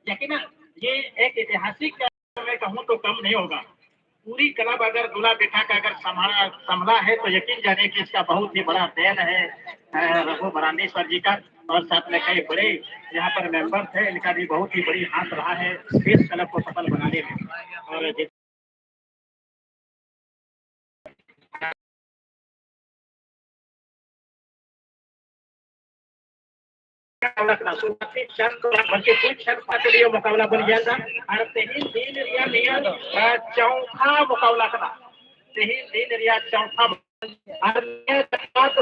लेकिन ये एक ऐतिहासिक मैं कहूँ तो कम नहीं होगा। पूरी क्लब अगर दूल्हा बेटा का अगर संभला है तो यकीन जाने कि इसका बहुत ही बड़ा देन है रघु मरानी सर जी का। और साथ में कई बड़े यहाँ पर मेंबर्स है, इनका भी बहुत ही बड़ी हाथ रहा है इस क्लब को सफल बनाने में। और मुकाबला बन गया था और चौथा मुकाबला था चौथा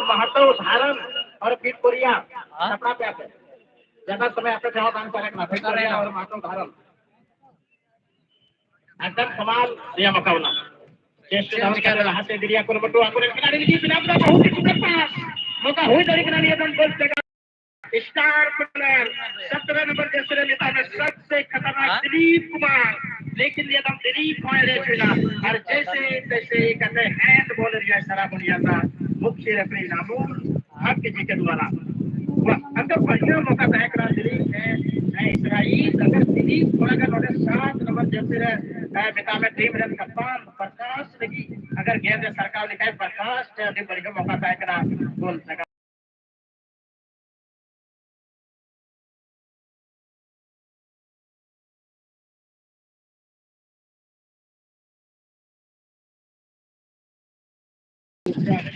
महत्व धारण और फिर कोरिया कपड़ा पे आते ज्यादा समय आपका जवाब आंसर रखना और महत्व धारण एकदम कमाल दिया मुकाबला ज्येष्ठ धावन कर रहा है दिरिया को बटू आकुरे खिलाड़ी की बिना बहुत ही सुंदर पास मौका हुई दरी खिलाड़ी एकदम गोल स्टार प्लेयर 17 नंबर जैसे नेता में सबसे खतरनाक दिलीप कुमार, लेकिन ये एकदम दिलीप कुमार और जैसे तैसे कहते हैंड बॉलर यह शराब लिया था मुख्य रेफरी नामूर भाग्य जी के द्वारा। अगर बढ़िया मौका तय करा दिलीप है इसराइल अगर दिलीप अगर 7 नंबर जैसे नेता में टीम रन कप्तान प्रकाश लगी अगर गेंद सरकार लिखा है प्रकाश से बढ़िया मौका तय करा गोल लगा।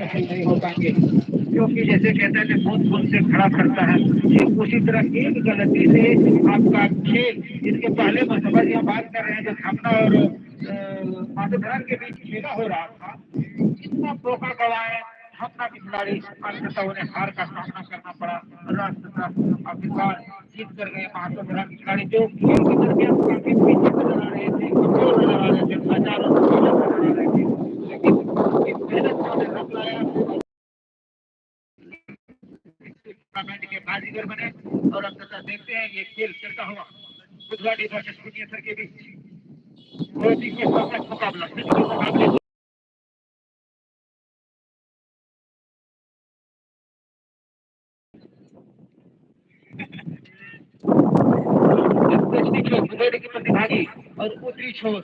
सफल नहीं हो पाएंगे क्योंकि जैसे कहते हैं बहुत खुद से खड़ा करता है उसी तरह एक गलती से आपका खेल इसके पहले मरतबा यह बात कर रहे हैं जो थापना और माधोधरन के बीच खेला हो रहा था इतना मौका गवाए थापना के खिलाड़ी अंततः उन्हें हार का सामना करना पड़ा आखिरकार जीत कर गए माधोधरन के खिलाड़ी जो खेल की तरफ काफी पीछे नजर आ रहे थे कमजोर नजर आ रहे थे हजारों नजर आ रहे थे लेकिन इस मेहनत का रन लाया टूर्नामेंट के बाजीगर बने और अंततः देखते हैं ये खेल चलता हुआ बुधवार वर्सेस भुवनेश्वर के बीच बहुत ही मुकाबला की प्रतिभागी और उत्तरी छोर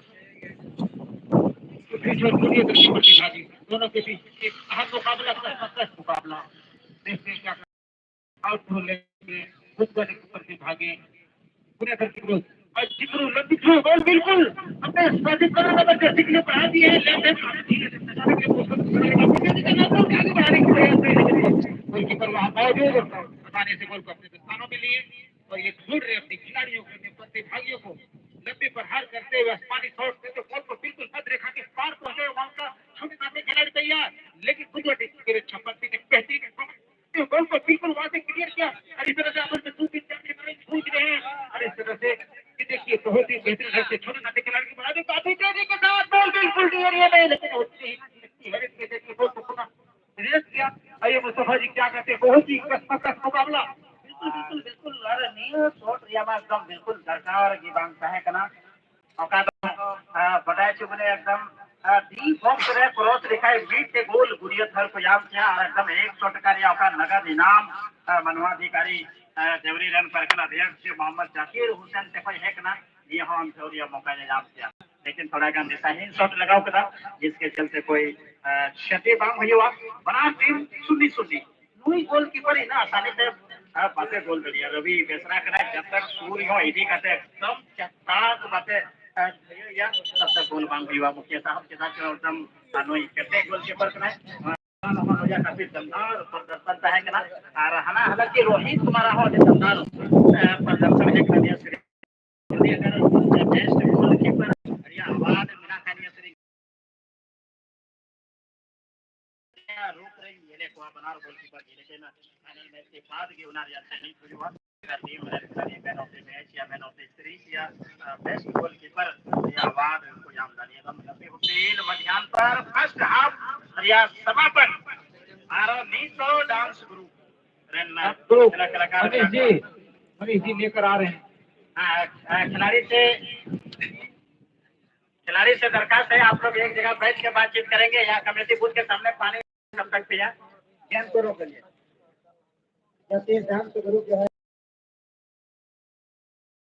प्रतिभागी दोनों के बीच एक अहम मुकाबला देखते हैं क्या आउट लेंगे की प्रतिभागी भुवनेश्वर की ग्रोथ और जिक्रू लंबित बॉल बिल्कुल अपने स्वादिष्ट करने में जैसे के लिए बढ़ा दिए हैं गोलकीपर वहां मौजूद आसानी से गोल को अपने स्थानों में लिए और ये ढूंढ रहे अपने खिलाड़ियों को प्रतिभागियों को लंबे प्रहार करते हुए आसमानी शॉट से तो बॉल को बिल्कुल मध्य रेखा के पार पहुंचे वहां का छोटे नामे खिलाड़ी तैयार लेकिन खुद छप्पन के बेहतरीन गोल को बिल्कुल वहां से क्लियर किया और इस तरह से आपस में 2-3 खिलाड़ी पूछ रहे हैं और इस तरह से देखिए बहुत ही बेहतरीन ढंग से छोटे नाटे खिलाड़ी की बढ़ा काफी तेजी के साथ बॉल बिल्कुल एरिया में लेकिन होती ही बॉल को पुनः रिलीज किया। अरे मुस्तफा जी क्या कहते हैं बहुत ही कसमकस मुकाबला बिल्कुल बिल्कुल बिल्कुल अरे नील शॉट रियामा एकदम बिल्कुल दरकार की बात है कना औकात बताए चुकने एकदम डी बॉक्स रे क्रॉस लिखा है बीट के गोल गुरियत हर को याद किया और एकदम 100 टका रिया का नगद इनाम मनवाधिकारी देवरी रन पर अध्यक्ष मोहम्मद जाकिर हुसैन से कोई है ना ये हम थोड़ी मौका इनाम किया लेकिन थोड़ा गा दिशाहीन शॉट लगाओ कदा जिसके चलते कोई क्षति बांग हुआ बना टीम सुनी सुनी नई गोलकीपर ही ना आसानी से बातें गोल दिया रवि बेसरा करा जब तक सूर्य हो इधी कहते एकदम चट्टाक बातें या तब तक गोल बांग हुआ मुखिया साहब के साथ एकदम नई कहते गोलकीपर करा काफी दमदार प्रदर्शन है ना और हना हालांकि रोहित कुमार हो दमदार प्रदर्शन है बेस्ट गोलकीपर अवार्ड मिला रोक रही येले को बनार गोलकीपर गेले ना फाइनल मैच के बाद घेणार या नहीं हुआ team man of the match या मैन ऑफ द सीरीज या बेस्ट गोलकीपर या अवार्ड को यामदानी हम लंबे होटेल मध्याह्न पर फर्स्ट हाफ या समापन आरो नीतो डांस ग्रुप रन कलाकार जी लेकर आ रहे हैं खिलाड़ी से दरखास्त है आप लोग एक जगह बैठ के बातचीत करेंगे या कमेटी बूथ के सामने पानी कब तक पिया गेंद को रोक लीजिए। डांस ग्रुप जो है